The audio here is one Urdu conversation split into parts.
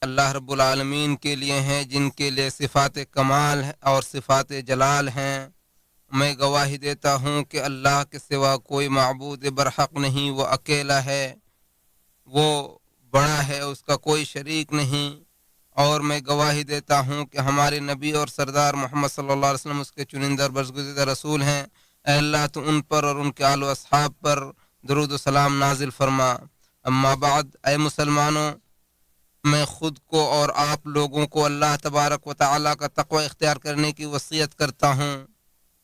اللہ رب العالمین کے لیے ہیں جن کے لیے صفات کمال اور صفات جلال ہیں۔ میں گواہی دیتا ہوں کہ اللہ کے سوا کوئی معبود برحق نہیں، وہ اکیلا ہے، وہ بڑا ہے، اس کا کوئی شریک نہیں۔ اور میں گواہی دیتا ہوں کہ ہمارے نبی اور سردار محمد صلی اللہ علیہ وسلم اس کے چنندہ اور برگزیدہ رسول ہیں۔ اے اللہ تو ان پر اور ان کے آل و اصحاب پر درود و سلام نازل فرما۔ اما بعد، اے مسلمانوں، میں خود کو اور آپ لوگوں کو اللہ تبارک و تعالیٰ کا تقوی اختیار کرنے کی وصیت کرتا ہوں۔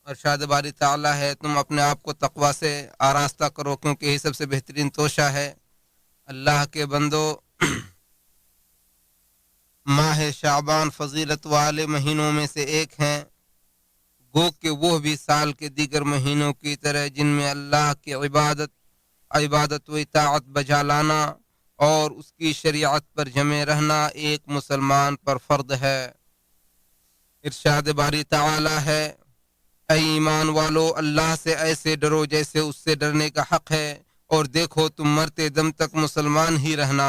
ارشاد باری تعالیٰ ہے، تم اپنے آپ کو تقوی سے آراستہ کرو کیونکہ یہی سب سے بہترین توشہ ہے۔ اللہ کے بندو، ماہ شعبان فضیلت والے مہینوں میں سے ایک ہیں، گو کہ وہ بھی سال کے دیگر مہینوں کی طرح جن میں اللہ کی عبادت و اطاعت بجا لانا اور اس کی شریعت پر جمے رہنا ایک مسلمان پر فرض ہے۔ ارشاد باری تعالی ہے، اے ایمان والو، اللہ سے ایسے ڈرو جیسے اس سے ڈرنے کا حق ہے، اور دیکھو تم مرتے دم تک مسلمان ہی رہنا۔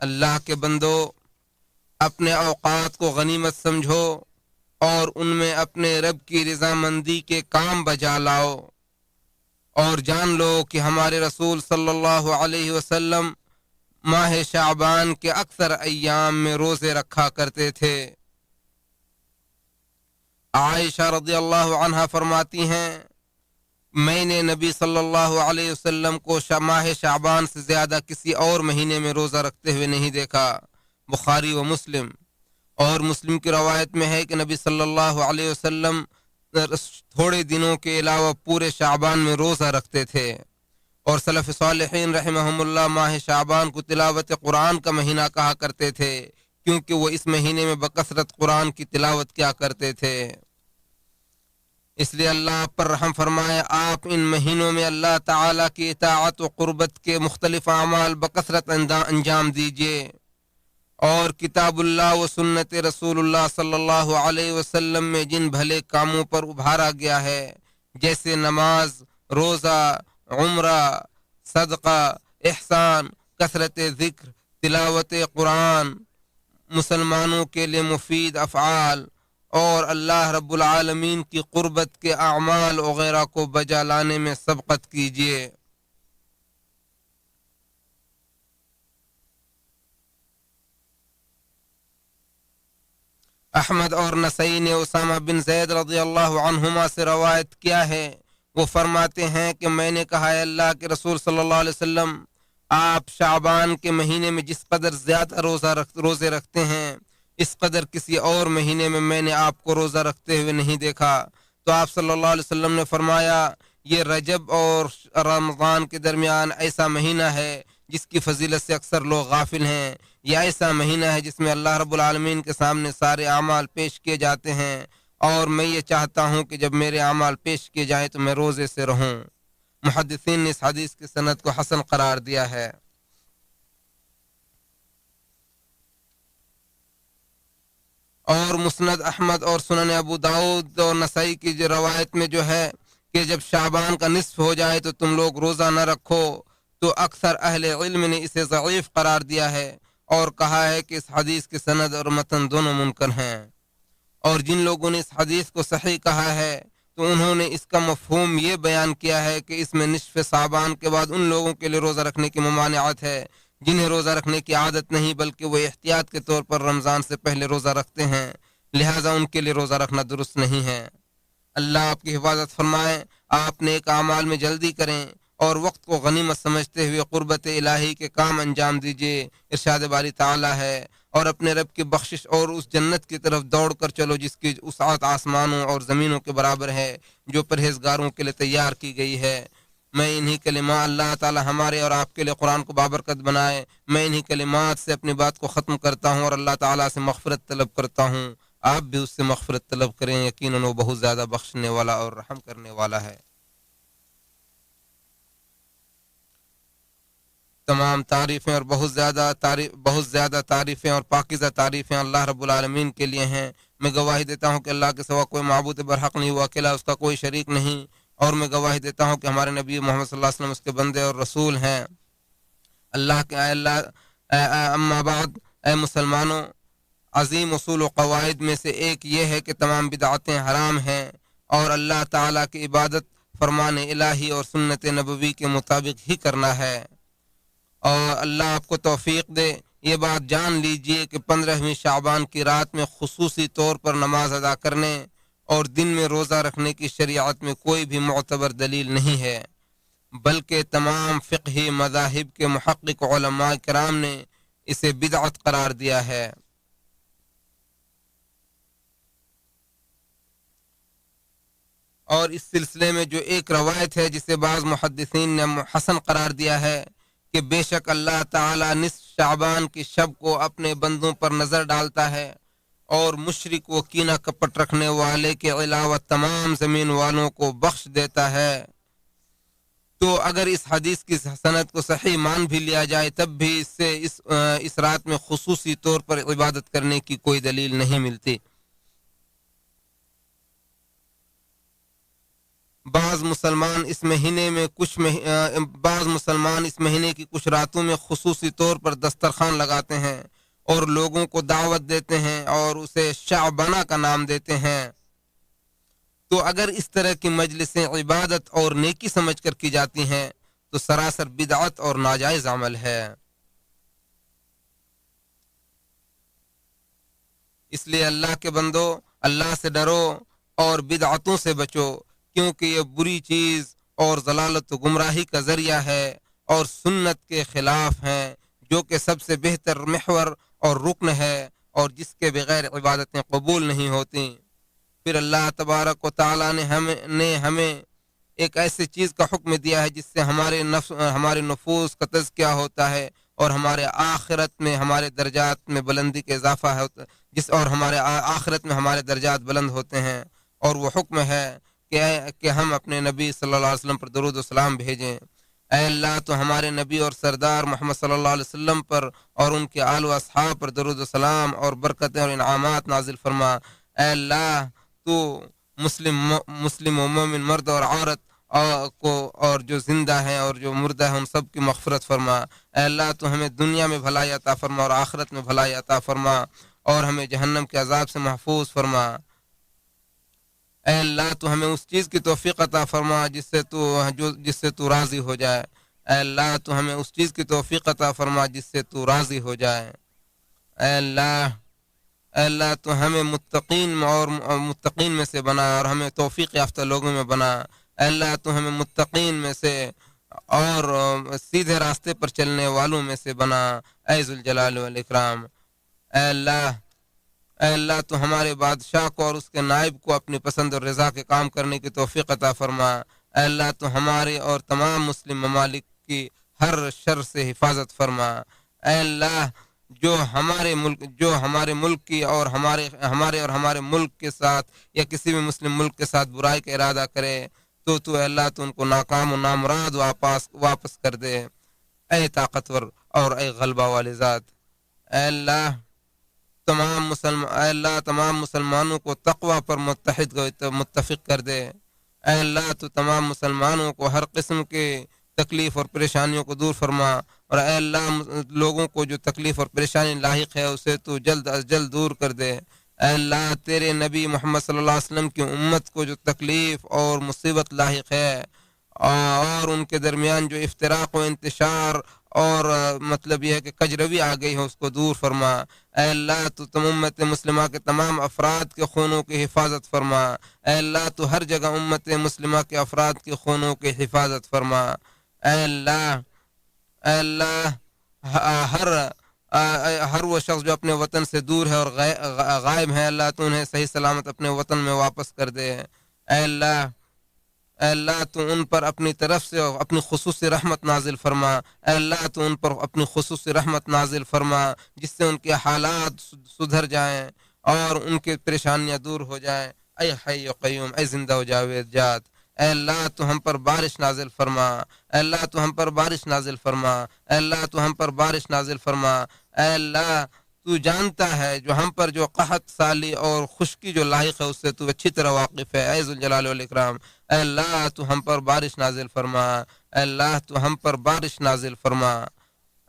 اللہ کے بندو، اپنے اوقات کو غنیمت سمجھو اور ان میں اپنے رب کی رضامندی کے کام بجا لاؤ، اور جان لو کہ ہمارے رسول صلی اللہ علیہ وسلم ماہ شعبان کے اکثر ایام میں روزے رکھا کرتے تھے۔ عائشہ رضی اللہ عنہا فرماتی ہیں، میں نے نبی صلی اللہ علیہ وسلم کو ماہ شعبان سے زیادہ کسی اور مہینے میں روزہ رکھتے ہوئے نہیں دیکھا۔ بخاری و مسلم۔ اور مسلم کی روایت میں ہے کہ نبی صلی اللہ علیہ وسلم تھوڑے دنوں کے علاوہ پورے شعبان میں روزہ رکھتے تھے، اور سلف صالحین رحمہم اللہ ماہ شعبان کو تلاوت قرآن کا مہینہ کہا کرتے تھے، کیونکہ وہ اس مہینے میں بکثرت قرآن کی تلاوت کیا کرتے تھے۔ اس لیے اللہ آپ پر رحم فرمائے، آپ ان مہینوں میں اللہ تعالیٰ کی اطاعت و قربت کے مختلف اعمال بکثرت انجام دیجیے، اور کتاب اللہ و سنت رسول اللہ صلی اللہ علیہ وسلم میں جن بھلے کاموں پر ابھارا گیا ہے، جیسے نماز، روزہ، عمرہ، صدقہ، احسان، کثرت ذکر، تلاوت قرآن، مسلمانوں کے لیے مفید افعال، اور اللہ رب العالمین کی قربت کے اعمال وغیرہ کو بجا لانے میں سبقت کیجیے۔ احمد اور نسائی نے اسامہ بن زید رضی اللہ عنہما سے روایت کیا ہے، وہ فرماتے ہیں کہ میں نے کہا، اے اللہ کے رسول صلی اللہ علیہ وسلم، آپ شعبان کے مہینے میں جس قدر زیادہ روزے رکھتے ہیں، اس قدر کسی اور مہینے میں نے آپ کو روزہ رکھتے ہوئے نہیں دیکھا۔ تو آپ صلی اللہ علیہ وسلم نے فرمایا، یہ رجب اور رمضان کے درمیان ایسا مہینہ ہے جس کی فضیلت سے اکثر لوگ غافل ہیں۔ یہ ایسا مہینہ ہے جس میں اللہ رب العالمین کے سامنے سارے اعمال پیش کیے جاتے ہیں، اور میں یہ چاہتا ہوں کہ جب میرے اعمال پیش کیے جائیں تو میں روزے سے رہوں۔ محدثین نے اس حدیث کی سند کو حسن قرار دیا ہے۔ اور مسند احمد اور سنن ابو داؤد اور نسائی کی جو روایت میں جو ہے کہ جب شعبان کا نصف ہو جائے تو تم لوگ روزہ نہ رکھو، تو اکثر اہل علم نے اسے ضعیف قرار دیا ہے اور کہا ہے کہ اس حدیث کی سند اور متن دونوں منکر ہیں۔ اور جن لوگوں نے اس حدیث کو صحیح کہا ہے تو انہوں نے اس کا مفہوم یہ بیان کیا ہے کہ اس میں نصف شعبان کے بعد ان لوگوں کے لیے روزہ رکھنے کی ممانعت ہے جنہیں روزہ رکھنے کی عادت نہیں بلکہ وہ احتیاط کے طور پر رمضان سے پہلے روزہ رکھتے ہیں، لہٰذا ان کے لیے روزہ رکھنا درست نہیں ہے۔ اللہ آپ کی حفاظت فرمائے، آپ نیک اعمال میں جلدی کریں اور وقت کو غنیمت سمجھتے ہوئے قربت الہی کے کام انجام دیجیے۔ ارشاد باری تعالی ہے، اور اپنے رب کی بخشش اور اس جنت کی طرف دوڑ کر چلو جس کی وسعت آسمانوں اور زمینوں کے برابر ہے، جو پرہیزگاروں کے لیے تیار کی گئی ہے۔ میں انہی کلمات، اللہ تعالی ہمارے اور آپ کے لیے قرآن کو بابرکت بنائے، میں انہی کلمات سے اپنی بات کو ختم کرتا ہوں اور اللہ تعالیٰ سے مغفرت طلب کرتا ہوں۔ آپ بھی اس سے مغفرت طلب کریں، یقیناً وہ بہت زیادہ بخشنے والا اور رحم کرنے والا ہے۔ تمام تعریفیں اور بہت زیادہ تعریفیں اور پاکیزہ تعریفیں اللہ رب العالمین کے لیے ہیں۔ میں گواہی دیتا ہوں کہ اللہ کے سوا کوئی معبود برحق نہیں، وہ اکیلا، اس کا کوئی شریک نہیں، اور میں گواہی دیتا ہوں کہ ہمارے نبی محمد صلی اللہ علیہ وسلم اس کے بندے اور رسول ہیں۔ اللہ کے اما بعد، اے مسلمانوں، عظیم اصول و قواعد میں سے ایک یہ ہے کہ تمام بدعتیں حرام ہیں اور اللہ تعالیٰ کی عبادت فرمان الہی اور سنت نبوی کے مطابق ہی کرنا ہے۔ اور اللہ آپ کو توفیق دے۔ یہ بات جان لیجئے کہ 15ویں شعبان کی رات میں خصوصی طور پر نماز ادا کرنے اور دن میں روزہ رکھنے کی شریعت میں کوئی بھی معتبر دلیل نہیں ہے، بلکہ تمام فقہی مذاہب کے محقق علماء کرام نے اسے بدعت قرار دیا ہے۔ اور اس سلسلے میں جو ایک روایت ہے جسے بعض محدثین نے حسن قرار دیا ہے کہ بے شک اللہ تعالیٰ نصف شعبان کی شب کو اپنے بندوں پر نظر ڈالتا ہے اور مشرک و کینہ کپٹ رکھنے والے کے علاوہ تمام زمین والوں کو بخش دیتا ہے۔ تو اگر اس حدیث کی سند کو صحیح مان بھی لیا جائے تب بھی اس سے اس رات میں خصوصی طور پر عبادت کرنے کی کوئی دلیل نہیں ملتی۔ بعض مسلمان اس مہینے کی کچھ راتوں میں خصوصی طور پر دسترخوان لگاتے ہیں اور لوگوں کو دعوت دیتے ہیں اور اسے شعبانہ کا نام دیتے ہیں۔ تو اگر اس طرح کی مجلسیں عبادت اور نیکی سمجھ کر کی جاتی ہیں تو سراسر بدعت اور ناجائز عمل ہے۔ اس لیے اللہ کے بندو، اللہ سے ڈرو اور بدعتوں سے بچو، کیونکہ یہ بری چیز اور ضلالت و گمراہی کا ذریعہ ہے اور سنت کے خلاف ہیں، جو کہ سب سے بہتر محور اور رکن ہے اور جس کے بغیر عبادتیں قبول نہیں ہوتی۔ پھر اللہ تبارک و تعالیٰ نے ہمیں ایک ایسی چیز کا حکم دیا ہے جس سے ہمارے نفوس کا تزکیہ ہوتا ہے اور ہمارے آخرت میں ہمارے درجات میں بلندی کا اضافہ ہوتا ہے، اور ہمارے آخرت میں ہمارے درجات بلند ہوتے ہیں، اور وہ حکم ہے کہ ہم اپنے نبی صلی اللہ علیہ وسلم پر درود و سلام بھیجیں۔ اے اللہ تو ہمارے نبی اور سردار محمد صلی اللہ علیہ وسلم پر اور ان کے آل و اصحاب پر درود و سلام اور برکتیں اور انعامات نازل فرما۔ اے اللہ تو مسلم و مومن مرد اور عورت کو اور جو زندہ ہیں اور جو مردہ ہیں ان سب کی مغفرت فرما۔ اے اللہ تو ہمیں دنیا میں بھلائی عطا فرما اور آخرت میں بھلائی عطا فرما اور ہمیں جہنم کے عذاب سے محفوظ فرما۔ اے اللہ تو ہمیں اس چیز کی توفیق عطا فرما جس سے تو راضی ہو جائے۔ اے اللہ تو ہمیں اس چیز کی توفیق عطا فرما جس سے تو راضی ہو جائے۔ اے اللہ تو ہمیں متقین میں سے بنا اور ہمیں توفیق یافتہ لوگوں میں بنا۔ اے اللہ تو ہمیں متقین میں سے اور سیدھے راستے پر چلنے والوں میں سے بنا۔ اے ذوالجلال والاکرام، اے اللہ تو ہمارے بادشاہ کو اور اس کے نائب کو اپنی پسند اور رضا کے کام کرنے کی توفیق عطا فرما۔ اے اللہ تو ہمارے اور تمام مسلم ممالک کی ہر شر سے حفاظت فرما۔ اے اللہ جو ہمارے ملک کی اور ہمارے ملک کے ساتھ یا کسی بھی مسلم ملک کے ساتھ برائی کا ارادہ کرے تو اے اللہ تو ان کو ناکام و نامراد واپس کر دے۔ اے طاقتور اور اے غلبہ والے ذات، اے اللہ تمام مسلمانوں کو تقوی پر متفق کر دے۔ اے اللہ تو تمام مسلمانوں کو ہر قسم کے تکلیف اور پریشانیوں کو دور فرما، اور اے اللہ لوگوں کو جو تکلیف اور پریشانی لاحق ہے اسے تو جلد از جلد دور کر دے۔ اے اللہ تیرے نبی محمد صلی اللہ علیہ وسلم کی امت کو جو تکلیف اور مصیبت لاحق ہے اور ان کے درمیان جو افتراق و انتشار اور مطلب یہ ہے کہ کجروی آ گئی ہے اس کو دور فرما۔ اے اللہ تو امت مسلمہ کے تمام افراد کے خونوں کی حفاظت فرما۔ اے اللہ تو ہر جگہ امت مسلمہ کے افراد کے خونوں کی حفاظت فرما۔ اے اللہ ہر وہ شخص جو اپنے وطن سے دور ہے اور غائب ہے، اللہ تو انہیں صحیح سلامت اپنے وطن میں واپس کر دے۔ اے اللہ تو ان پر اپنی طرف سے اپنی خصوصی رحمت نازل فرما۔ اے اللہ تو ان پر اپنی خصوصی رحمت نازل فرما جس سے ان کے حالات سدھر جائیں اور ان کی پریشانیاں دور ہو جائیں۔ اے حی و قیوم، اے زندہ و جاوید ذات، اے اللہ تو ہم پر بارش نازل فرما۔ اے اللہ تو ہم پر بارش نازل فرما۔ اے اللہ تو ہم پر بارش نازل فرما۔ اے اللہ تو جانتا ہے جو ہم پر جو قحط سالی اور خشکی جو لاحق ہے اس سے تو اچھی طرح واقف ہے۔ اے ذوالجلال والاکرام، اے اللہ تو ہم پر بارش نازل فرما۔ اے اللہ تو ہم پر بارش نازل فرما۔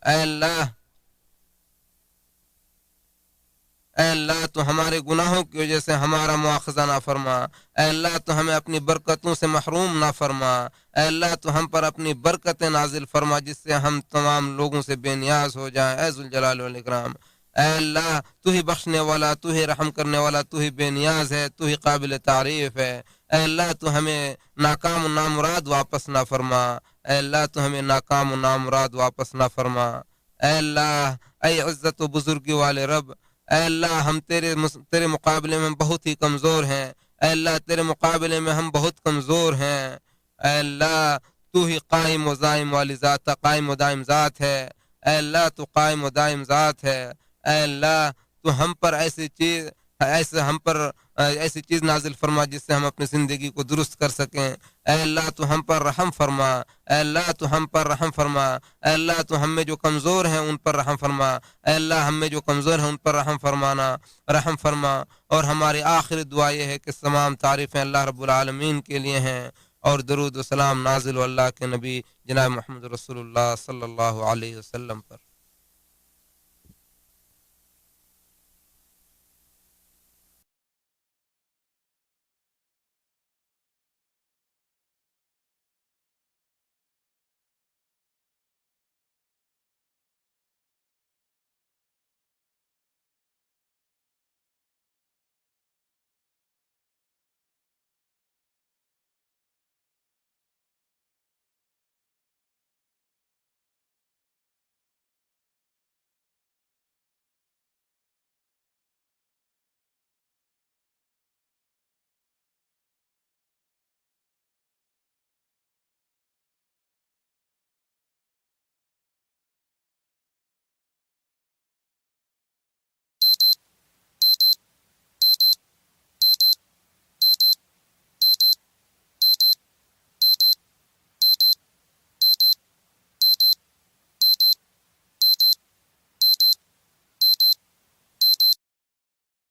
اے اللہ اے اللہ تو ہمارے گناہوں کی وجہ سے ہمارا مواخذہ نہ فرما، اے اللہ تو ہمیں اپنی برکتوں سے محروم نہ فرما، اے اللہ تو ہم پر اپنی برکتیں نازل فرما جس سے ہم تمام لوگوں سے بے نیاز ہو جائیں، اے ذوالجلال والاکرام۔ اے اللہ تو ہی بخشنے والا، تو ہی رحم کرنے والا، تو ہی بے نیاز ہے، تو ہی قابل تعریف ہے۔ اے اللہ تو ہمیں ناکام و نامراد واپس نہ فرما، اے اللہ تو ہمیں ناکام و نامراد واپس نہ فرما۔ اے اللہ، اے عزت و بزرگی والے رب، اے اللہ ہم تیرے مقابلے میں بہت ہی کمزور ہیں، اے اللہ تیرے مقابلے میں ہم بہت کمزور ہیں۔ اے اللہ تو ہی قائم و دائم والی ذات، قائم و دائم ذات ہے، اے اللہ تو قائم و دائم ذات ہے۔ اے اللہ تو ہم پر ایسی چیز نازل فرما جس سے ہم اپنی زندگی کو درست کر سکیں۔ اے اللہ تو ہم پر رحم فرما، اے اللہ تو ہم پر رحم فرما، اے اللہ تو ہم میں جو کمزور ہیں ان پر رحم فرما، اے اللہ ہم میں جو کمزور ہیں ان پر رحم فرما۔ اور ہماری آخری دعا یہ ہے کہ تمام تعریفیں اللہ رب العالمین کے لیے ہیں، اور درود و سلام نازل اللہ کے نبی جناب محمد رسول اللہ صلی اللہ علیہ وسلم پر۔